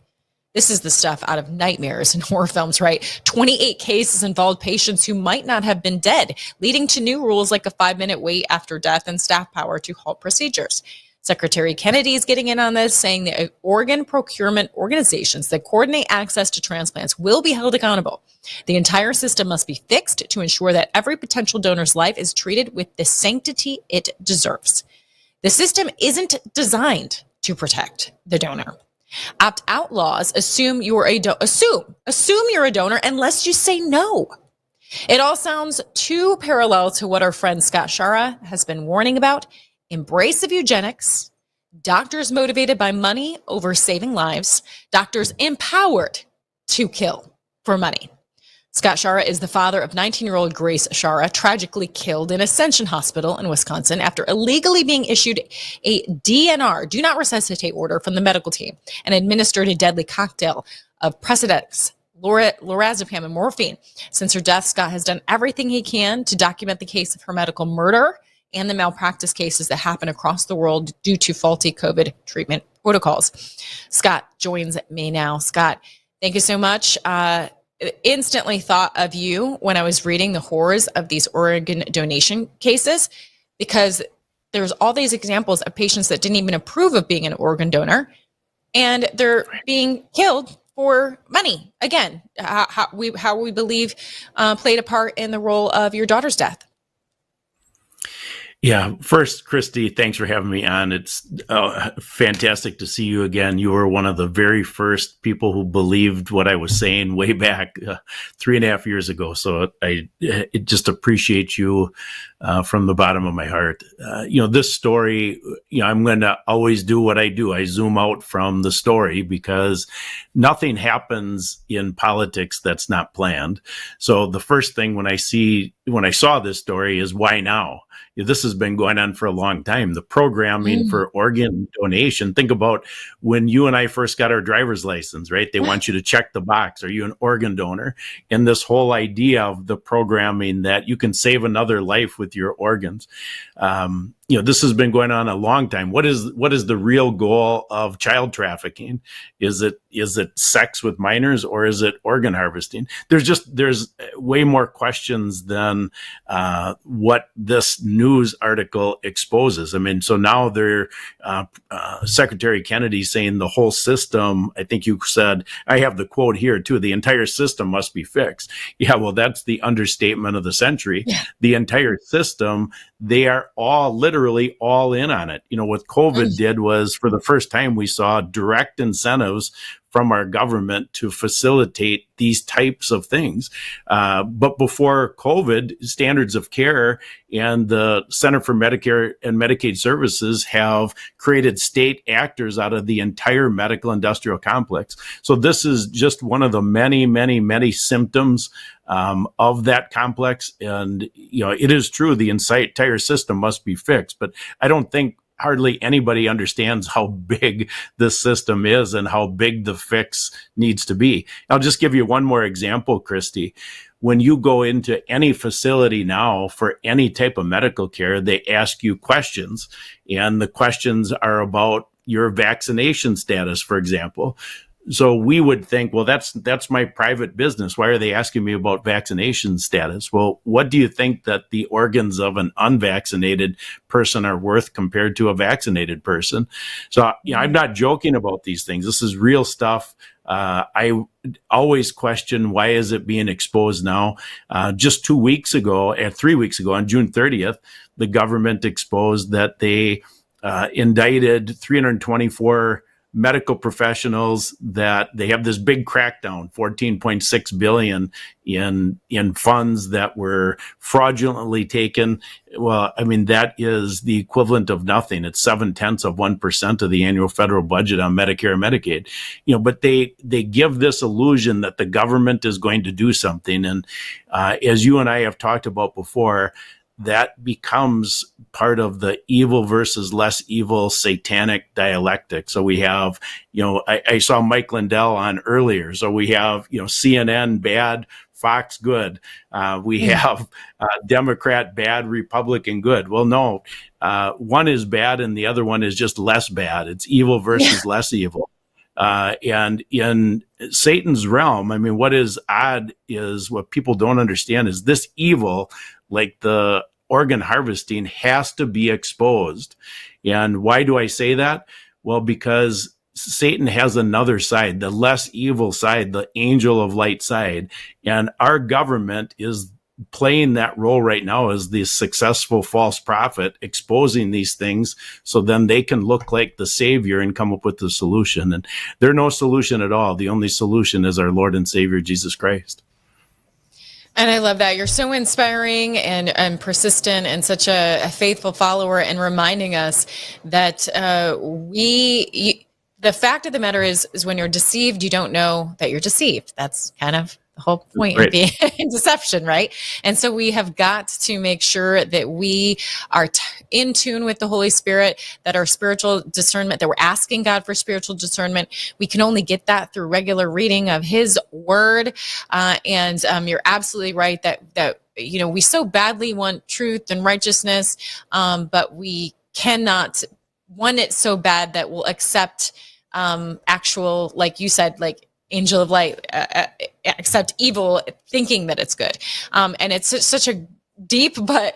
Speaker 1: This is the stuff out of nightmares and horror films, right? 28 cases involved patients who might not have been dead, leading to new rules like a 5-minute wait after death and staff power to halt procedures. Secretary Kennedy is getting in on this, saying that organ procurement organizations that coordinate access to transplants will be held accountable. The entire system must be fixed to ensure that every potential donor's life is treated with the sanctity it deserves. The system isn't designed to protect the donor. Opt-out laws assume you're a assume you're a donor unless you say no. It all sounds too parallel to what our friend Scott Schara has been warning about. Embrace of eugenics, doctors motivated by money over saving lives, doctors empowered to kill for money. Scott Schara is the father of 19-year-old Grace Schara, tragically killed in Ascension Hospital in Wisconsin after illegally being issued a DNR, do not resuscitate order from the medical team, and administered a deadly cocktail of Precedex, lorazepam, and morphine. Since her death, Scott has done everything he can to document the case of her medical murder and the malpractice cases that happen across the world due to faulty COVID treatment protocols. Scott joins me now. Scott, thank you so much. Instantly thought of you when I was reading the horrors of these organ donation cases, because there's all these examples of patients that didn't even approve of being an organ donor, and they're being killed for money. Again, how we believe played a part in the role of your daughter's death.
Speaker 18: Yeah. First, Christy, thanks for having me on. It's fantastic to see you again. You were one of the very first people who believed what I was saying way back 3.5 years ago. So I just appreciate you from the bottom of my heart. This story, I'm going to always do what I do. I zoom out from the story because nothing happens in politics that's not planned. So the first thing when I saw this story is, why now? This has been going on for a long time. The programming for organ donation. Think about when you and I first got our driver's license, right? They want you to check the box. Are you an organ donor? And this whole idea of the programming that you can save another life with your organs. This has been going on a long time. What is the real goal of child trafficking? Is it sex with minors, or is it organ harvesting? There's way more questions than what this news article exposes. I mean, so now Secretary Kennedy saying the whole system, I think you said, I have the quote here too, the entire system must be fixed. Yeah, well, that's the understatement of the century. Yeah. The entire system, they are literally all in on it. What COVID did was, for the first time, we saw direct incentives from our government to facilitate these types of things. But before COVID, standards of care and the Center for Medicare and Medicaid Services have created state actors out of the entire medical industrial complex. So this is just one of the many, many, many symptoms of that complex. And, it is true, the entire system must be fixed. But I don't think hardly anybody understands how big this system is and how big the fix needs to be. I'll just give you one more example, Christy. When you go into any facility now for any type of medical care, they ask you questions, and the questions are about your vaccination status, for example. So we would think, well, that's my private business. Why are they asking me about vaccination status? Well, what do you think that the organs of an unvaccinated person are worth compared to a vaccinated person? So, I'm not joking about these things. This is real stuff. I always question, why is it being exposed now? Just 3 weeks ago, on June 30th, the government exposed that they indicted 324 medical professionals, that they have this big crackdown, $14.6 billion in funds that were fraudulently taken. Well, I mean, that is the equivalent of nothing. It's 0.7% of the annual federal budget on Medicare and Medicaid. But they give this illusion that the government is going to do something. And as you and I have talked about before, that becomes part of the evil versus less evil satanic dialectic. So we have, I saw Mike Lindell on earlier. So we have, CNN bad, Fox good. We have Democrat bad, Republican good. Well, no, one is bad and the other one is just less bad. It's evil versus less evil. And in Satan's realm, I mean, what is odd is, what people don't understand is, this evil, like the organ harvesting, has to be exposed. And why do I say that? Well, because Satan has another side, the less evil side, the angel of light side. And our government is playing that role right now as the successful false prophet, exposing these things so then they can look like the savior and come up with the solution. And there's no solution at all. The only solution is our Lord and Savior, Jesus Christ.
Speaker 1: And I love that. You're so inspiring and persistent and such a faithful follower, and reminding us that the fact of the matter is when you're deceived, you don't know that you're deceived. That's kind of the whole point of being in deception, right? And so we have got to make sure that we are in tune with the Holy Spirit, that our spiritual discernment, that we're asking God for spiritual discernment. We can only get that through regular reading of His Word. And you're absolutely right that we so badly want truth and righteousness, but we cannot want it so bad that we'll accept actual, like you said, like angel of light, accept evil, thinking that it's good. And it's such a deep but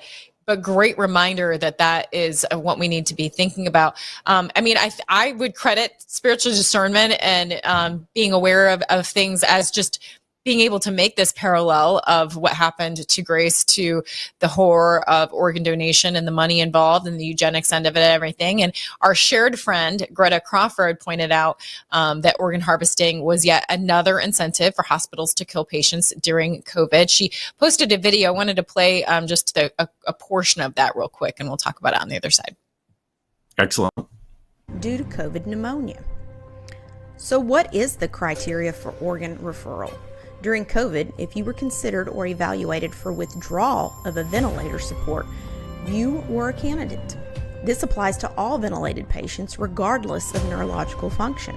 Speaker 1: great reminder that is what we need to be thinking about. I would credit spiritual discernment and being aware of things as just being able to make this parallel of what happened to Grace, to the horror of organ donation and the money involved and the eugenics end of it and everything. And our shared friend, Greta Crawford, pointed out that organ harvesting was yet another incentive for hospitals to kill patients during COVID. She posted a video. I wanted to play just a portion of that real quick, and we'll talk about it on the other side.
Speaker 18: Excellent.
Speaker 19: Due to COVID pneumonia. So what is the criteria for organ referral? During COVID, if you were considered or evaluated for withdrawal of a ventilator support, you were a candidate. This applies to all ventilated patients regardless of neurological function.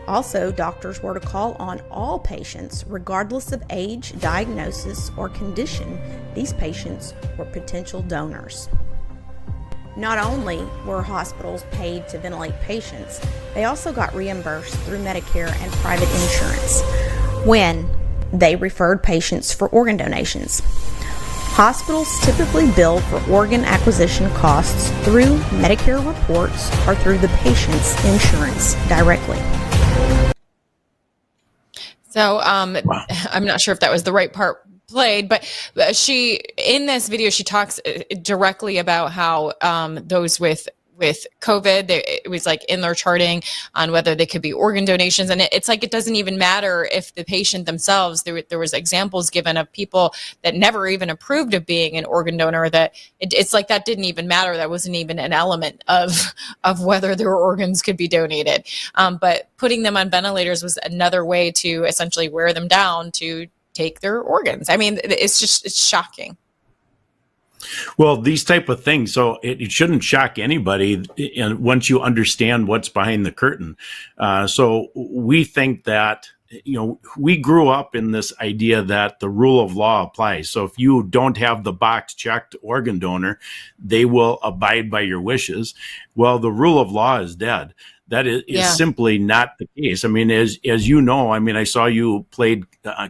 Speaker 19: Also, doctors were to call on all patients regardless of age, diagnosis, or condition. These patients were potential donors. Not only were hospitals paid to ventilate patients, they also got reimbursed through Medicare and private insurance when they referred patients for organ donations. Hospitals typically bill for organ acquisition costs through Medicare reports or through the patient's insurance directly. So I'm not sure if that was the right part played, but in this video, she talks directly about how those with COVID, it was like in their charting on whether they could be organ donations. And it's like, it doesn't even matter if the patient themselves, there was examples given of people that never even approved of being an organ donor, that it's like that didn't even matter. That wasn't even an element of whether their organs could be donated. But putting them on ventilators was another way to essentially wear them down to take their organs. I mean, it's shocking.
Speaker 18: Well, these type of things, so it shouldn't shock anybody once you understand what's behind the curtain. So we think that, we grew up in this idea that the rule of law applies. So if you don't have the box checked organ donor, they will abide by your wishes. Well, the rule of law is dead. That is simply not the case. I mean, as you know, I saw you played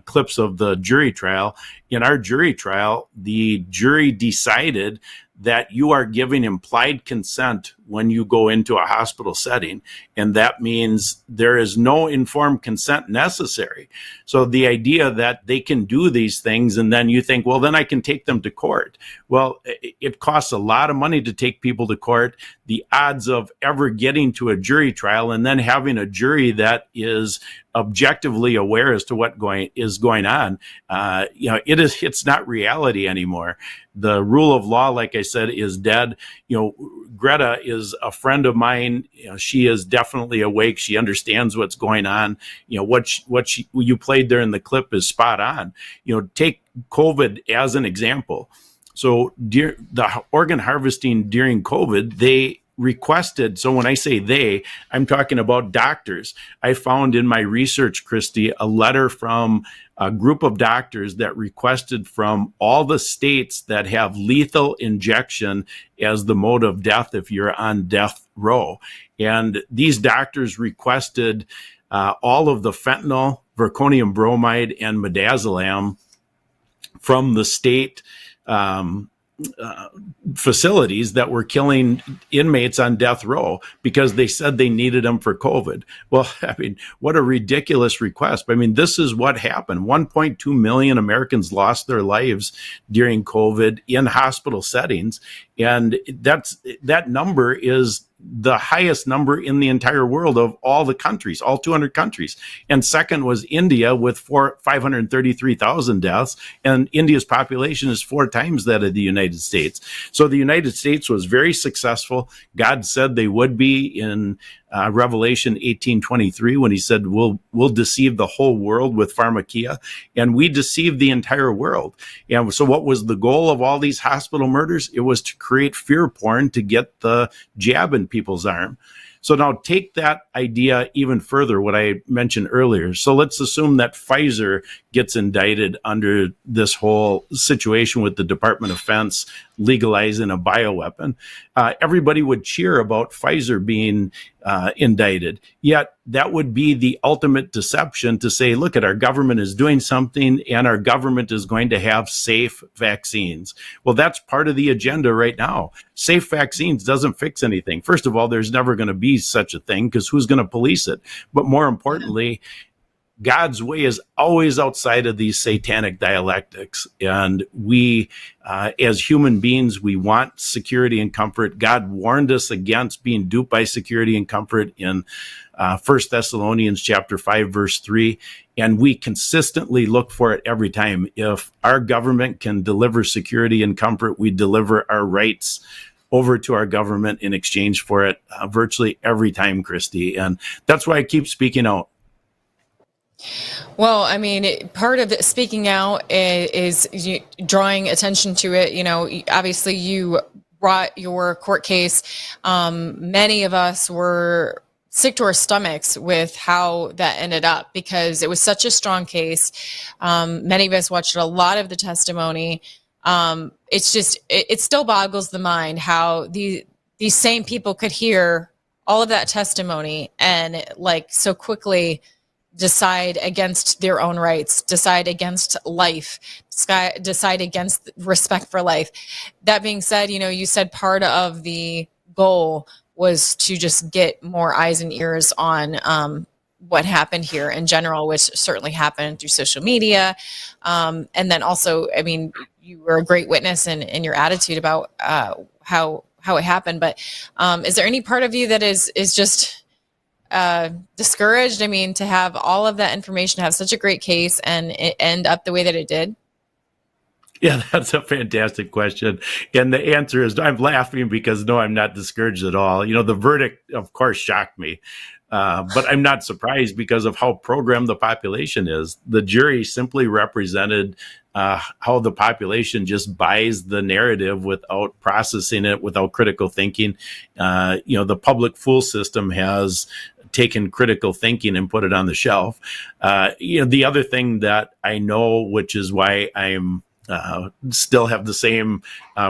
Speaker 18: clips of the jury trial. In our jury trial, the jury decided that you are giving implied consent when you go into a hospital setting, and that means there is no informed consent necessary. So the idea that they can do these things and then you think, well, then I can take them to court. Well, it costs a lot of money to take people to court. The odds of ever getting to a jury trial and then having a jury that is objectively aware as to what is going on, it's not reality anymore. The rule of law, like I said, is dead. Greta is a friend of mine. She is definitely awake. She understands what's going on. What you played there in the clip is spot on. Take COVID as an example. So the organ harvesting during COVID, they requested. So when I say I'm talking about doctors. I found in my research, Christy, a letter from a group of doctors that requested from all the states that have lethal injection as the mode of death if you're on death row. And these doctors requested all of the fentanyl, zirconium bromide, and midazolam from the state facilities that were killing inmates on death row because they said they needed them for COVID. Well, I mean, what a ridiculous request. I mean, this is what happened. 1.2 million Americans lost their lives during COVID in hospital settings. And that number is the highest number in the entire world of all the countries, all 200 countries. And second was India with 533,000 deaths. And India's population is 4 times that of the United States. So the United States was very successful. God said they would be in Revelation 18:23 when he said, we'll deceive the whole world with pharmakia. And we deceived the entire world. And so what was the goal of all these hospital murders? It was to create fear porn to get the jab in people's arm. So now take that idea even further, what I mentioned earlier. So let's assume that Pfizer gets indicted under this whole situation with the Department of Defense legalizing a bioweapon. Everybody would cheer about Pfizer being indicted. Yet that would be the ultimate deception to say, look, our government is doing something and our government is going to have safe vaccines. Well, that's part of the agenda right now. Safe vaccines doesn't fix anything. First of all, there's never going to be such a thing because who's going to police it? But more importantly, God's way is always outside of these satanic dialectics. And we, as human beings, we want security and comfort. God warned us against being duped by security and comfort in 1 Thessalonians chapter 5, verse 3. And we consistently look for it every time. If our government can deliver security and comfort, we deliver our rights over to our government in exchange for it virtually every time, Christy. And that's why I keep speaking out.
Speaker 1: Well, I mean, part of speaking out is drawing attention to it. You know, obviously you brought your court case. Many of us were sick to our stomachs with how that ended up because it was such a strong case. Many of us watched a lot of the testimony. It's just, it still boggles the mind how these same people could hear all of that testimony and like so quickly decide against their own rights, decide against life, decide against respect for life. That being said, you know, you said part of the goal was to just get more eyes and ears on what happened here in general, which certainly happened through social media. And then also, I mean, you were a great witness in your attitude about how it happened. But is there any part of you that is just discouraged? I mean, to have all of that information, have such a great case and it end up the way that it did?
Speaker 18: Yeah, that's a fantastic question. And the answer is I'm laughing because no, I'm not discouraged at all. You know, the verdict, of course, shocked me. But I'm not surprised because of how programmed the population is. The jury simply represented how the population just buys the narrative without processing it, without critical thinking. You know, the public fool system has taken critical thinking and put it on the shelf. You know, the other thing that I know, which is why I'm still have the same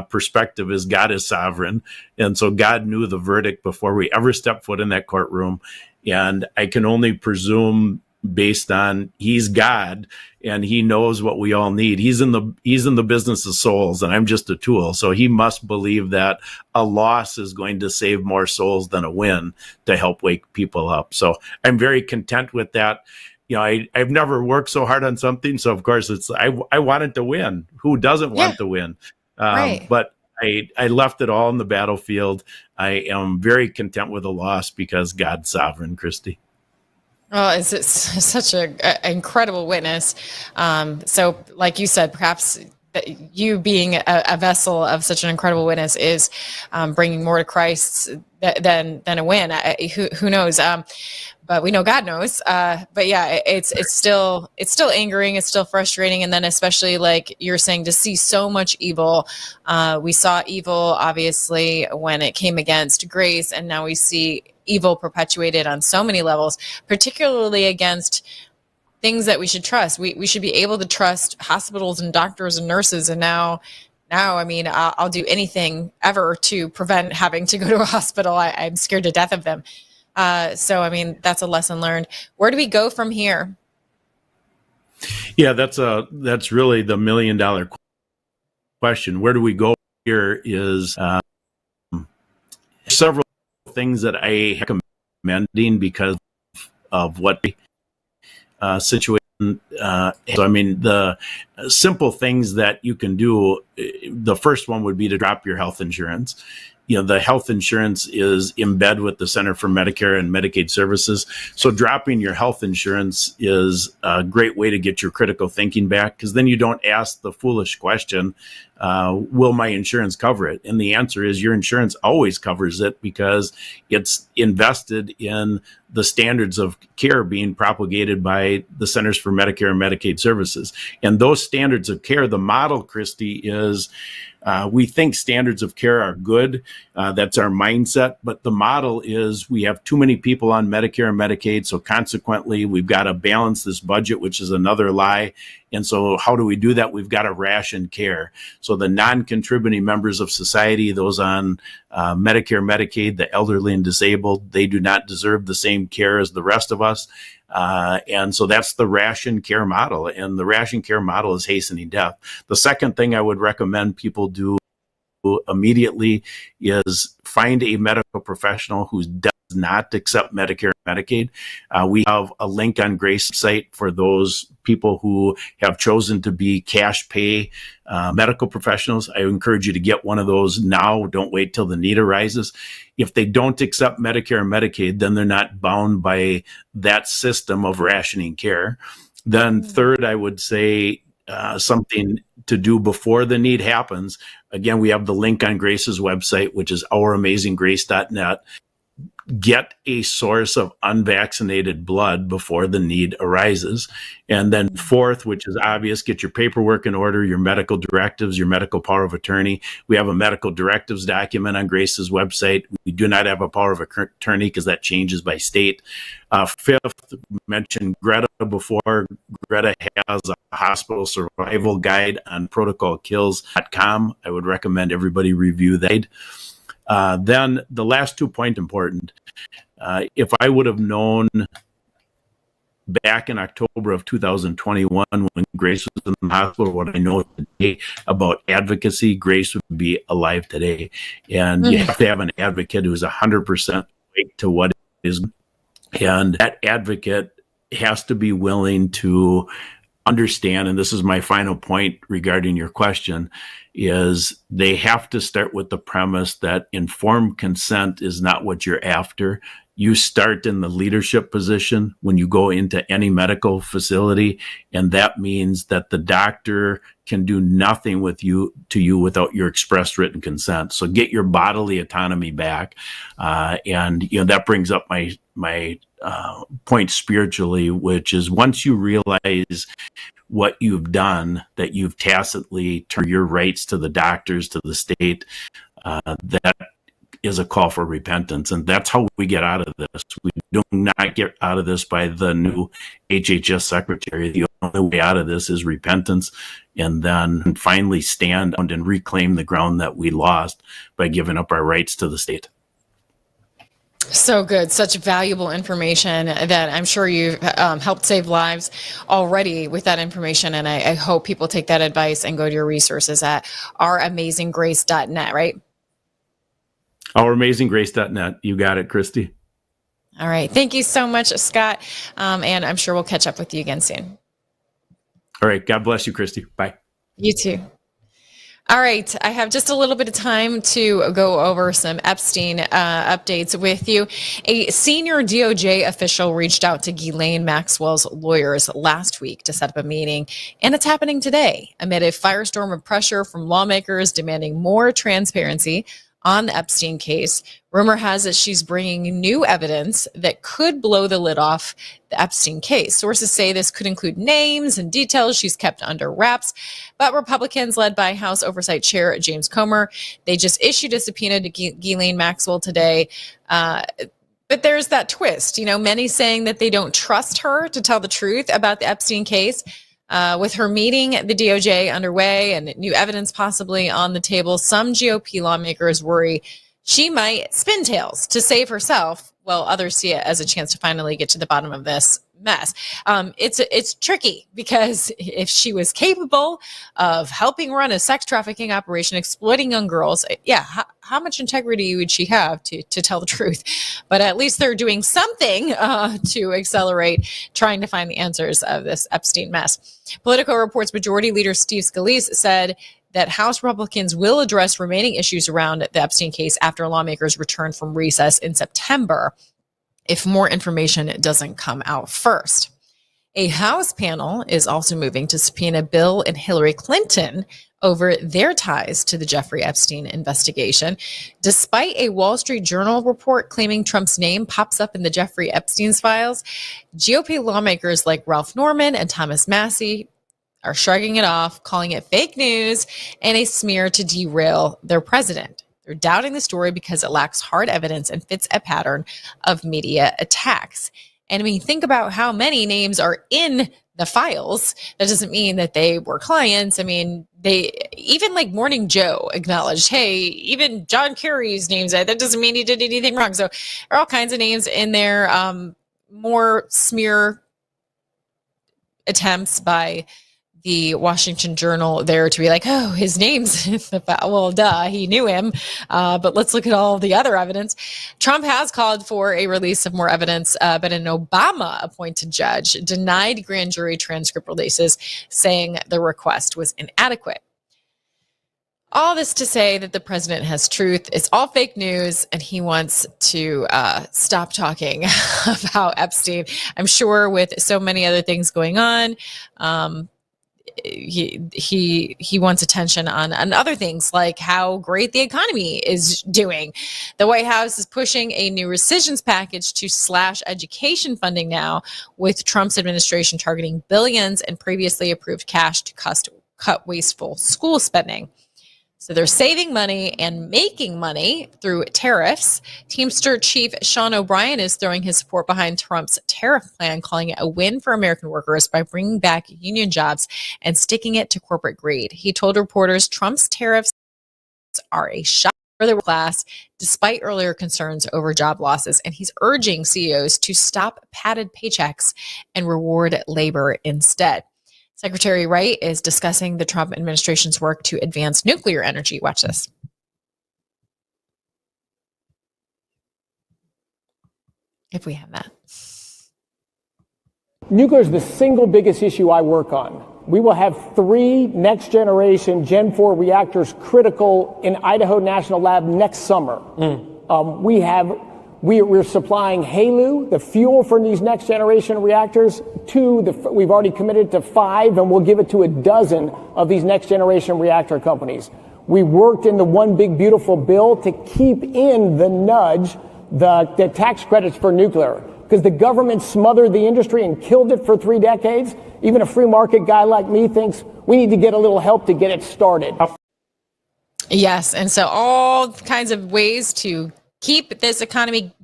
Speaker 18: perspective, is God is sovereign. And so God knew the verdict before we ever stepped foot in that courtroom. And I can only presume based on he's God and he knows what we all need. He's in the business of souls and I'm just a tool. So he must believe that a loss is going to save more souls than a win to help wake people up. So I'm very content with that. You know, I've never worked so hard on something. So of course I wanted to win. Who doesn't want to win?
Speaker 1: Right.
Speaker 18: But I left it all in the battlefield. I am very content with the loss because God's sovereign, Christy.
Speaker 1: Well, it's such an incredible witness. So like you said, perhaps you being a vessel of such an incredible witness is bringing more to Christ than a win. Who knows? But we know God knows. But yeah, it's still angering. It's still frustrating. And then especially like you're saying, to see so much evil. We saw evil, obviously, when it came against grace. And now we see evil perpetuated on so many levels, particularly against things that we should trust. We should be able to trust hospitals and doctors and nurses. And now, I mean, I'll do anything ever to prevent having to go to a hospital. I'm scared to death of them. So, I mean, that's a lesson learned. Where do we go from here? Yeah,
Speaker 18: that's really the $1 million question. Where do we go here is several things that I recommending because of what situation. So, I mean, the simple things that you can do, the first one would be to drop your health insurance. You know, the health insurance is in bed with the Center for Medicare and Medicaid Services. So dropping your health insurance is a great way to get your critical thinking back, because then you don't ask the foolish question, will my insurance cover it? And the answer is your insurance always covers it, because it's invested in the standards of care being propagated by the Centers for Medicare and Medicaid Services. And those standards of care, the model, Christy, is we think standards of care are good. That's our mindset. But the model is we have too many people on Medicare and Medicaid. So consequently, we've got to balance this budget, which is another lie. And so how do we do that? We've got to ration care. So the non-contributing members of society, those on Medicare, Medicaid, the elderly and disabled, they do not deserve the same care as the rest of us. And so that's the ration care model. And the ration care model is hastening death. The second thing I would recommend people do immediately is find a medical professional who does not accept Medicare and Medicaid. We have a link on Grace's site for those people who have chosen to be cash pay medical professionals. I encourage you to get one of those now. Don't wait till the need arises. If they don't accept Medicare and Medicaid, then they're not bound by that system of rationing care. Then third, I would say something to do before the need happens. Again, we have the link on Grace's website, which is ouramazinggrace.net. Get a source of unvaccinated blood before the need arises. And then fourth, which is obvious, get your paperwork in order, your medical directives, your medical power of attorney. We have a medical directives document on Grace's website. We do not have a power of attorney because that changes by state. Fifth, mentioned Greta before. Greta has a hospital survival guide on protocolkills.com. I would recommend everybody review that. Then the last 2 points important. If I would have known back in October of 2021 when Grace was in the hospital what I know today about advocacy, Grace would be alive today. And you have to have an advocate who's 100% awake to what is. And that advocate has to be willing to understand, and this is my final point regarding your question, is they have to start with the premise that informed consent is not what you're after. You start in the leadership position when you go into any medical facility, and that means that the doctor can do nothing to you without your express written consent. So get your bodily autonomy back, and that brings up my point spiritually, which is once you realize what you've done, that you've tacitly turned your rights to the doctors, to the state, that is a call for repentance. And that's how we get out of this. We do not get out of this by the new HHS secretary. The only way out of this is repentance, and then finally stand and reclaim the ground that we lost by giving up our rights to the state.
Speaker 1: So good. Such valuable information that I'm sure you've helped save lives already with that information. And I hope people take that advice and go to your resources at ouramazinggrace.net, right?
Speaker 18: Ouramazinggrace.net. You got it, Christy.
Speaker 1: All right. Thank you so much, Scott. And I'm sure we'll catch up with you again soon.
Speaker 18: All right. God bless you, Christy. Bye.
Speaker 1: You too. All right. I have just a little bit of time to go over some Epstein updates with you. A senior DOJ official reached out to Ghislaine Maxwell's lawyers last week to set up a meeting, and it's happening today amid a firestorm of pressure from lawmakers demanding more transparency on the Epstein case. Rumor has it she's bringing new evidence that could blow the lid off the Epstein case. Sources say this could include names and details she's kept under wraps, but Republicans led by House Oversight Chair James Comer, they just issued a subpoena to Ghislaine Maxwell today. But there's that twist, many saying that they don't trust her to tell the truth about the Epstein case. With her meeting the DOJ underway and new evidence possibly on the table, some GOP lawmakers worry she might spin tails to save herself well, others see it as a chance to finally get to the bottom of this mess. It's tricky because if she was capable of helping run a sex trafficking operation, exploiting young girls, yeah, how much integrity would she have to tell the truth? But at least they're doing something to accelerate trying to find the answers of this Epstein mess. Politico reports Majority Leader Steve Scalise said that House Republicans will address remaining issues around the Epstein case after lawmakers return from recess in September, if more information doesn't come out first. A House panel is also moving to subpoena Bill and Hillary Clinton over their ties to the Jeffrey Epstein investigation, despite a Wall Street Journal report claiming Trump's name pops up in the Jeffrey Epstein's files. GOP lawmakers like Ralph Norman and Thomas Massie are shrugging it off, calling it fake news and a smear to derail their president. They're doubting the story because it lacks hard evidence and fits a pattern of media attacks. And I mean, think about how many names are in the files. That doesn't mean that they were clients. I mean, they even like Morning Joe acknowledged, hey, even John Kerry's name's that doesn't mean he did anything wrong. So there are all kinds of names in there, more smear attempts by the Washington Journal there to be like, oh, his name's in the file. Well, duh, he knew him. But let's look at all the other evidence. Trump has called for a release of more evidence, but an Obama-appointed judge denied grand jury transcript releases, saying the request was inadequate. All this to say that the president has truth. It's all fake news, and he wants to stop talking about Epstein. I'm sure with so many other things going on, he wants attention on other things like how great the economy is doing. The White House is pushing a new rescissions package to slash education funding now, with Trump's administration targeting billions in previously approved cash to cut wasteful school spending. So they're saving money and making money through tariffs. Teamster Chief Sean O'Brien is throwing his support behind Trump's tariff plan, calling it a win for American workers by bringing back union jobs and sticking it to corporate greed. He told reporters Trump's tariffs are a shot for the class, despite earlier concerns over job losses. And he's urging CEOs to stop padded paychecks and reward labor instead. Secretary Wright is discussing the Trump administration's work to advance nuclear energy. Watch this. If we have that.
Speaker 20: Nuclear is the single biggest issue I work on. We will have 3 next generation Gen 4 reactors critical in Idaho National Lab next summer. We're supplying HALEU, the fuel for these next generation reactors, we've already committed to 5, and we'll give it to a dozen of these next generation reactor companies. We worked in the One Big Beautiful Bill to keep in the nudge, the tax credits for nuclear, because the government smothered the industry and killed it for 3 decades. Even a free market guy like me thinks we need to get a little help to get it started.
Speaker 1: Yes, and so all kinds of ways to keep this economy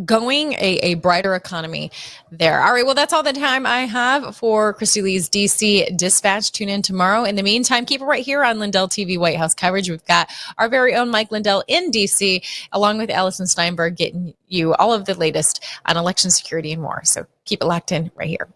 Speaker 1: going, a brighter economy there. All right, well, that's all the time I have for Christy Lee's DC Dispatch. Tune in tomorrow. In the meantime, keep it right here on Lindell TV White House coverage. We've got our very own Mike Lindell in DC, along with Allison Steinberg, getting you all of the latest on election security and more. So keep it locked in right here.